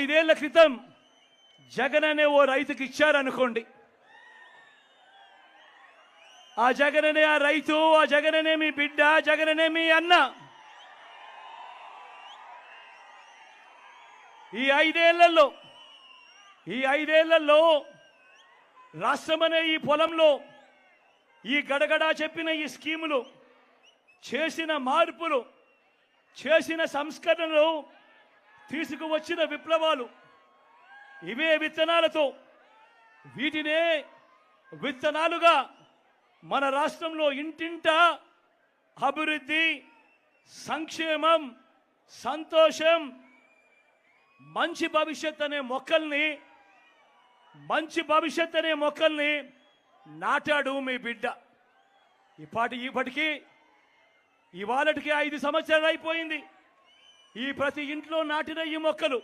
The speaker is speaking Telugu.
5 ఏళ్ల క్రితం జగన్ అనే ఓ రైతుకి ఇచ్చారనుకోండి. ఆ జగన్ అనే ఆ రైతు, ఆ జగన్ అనే మీ బిడ్డ, జగన్ అనే మీ అన్న ఈ 5 ఏళ్లలో రాష్ట్రం అనే ఈ పొలంలో ఈ గడగడా చెప్పిన ఈ స్కీములు, చేసిన మార్పులు, చేసిన సంస్కరణలు, తీసుకువచ్చిన విప్లవాలు, ఇవే విత్తనాలతో వీటినే విత్తనాలుగా మన రాష్ట్రంలో ఇంటింటా అభివృద్ధి, సంక్షేమం, సంతోషం, మంచి భవిష్యత్ అనే మొక్కల్ని నాటాడు మీ బిడ్డ. ఇప్పటికీ ఇవాళటికి 5 సంవత్సరాలు అయిపోయింది. ఈ ప్రతి ఇంట్లో నాటిన ఈ మొక్కలు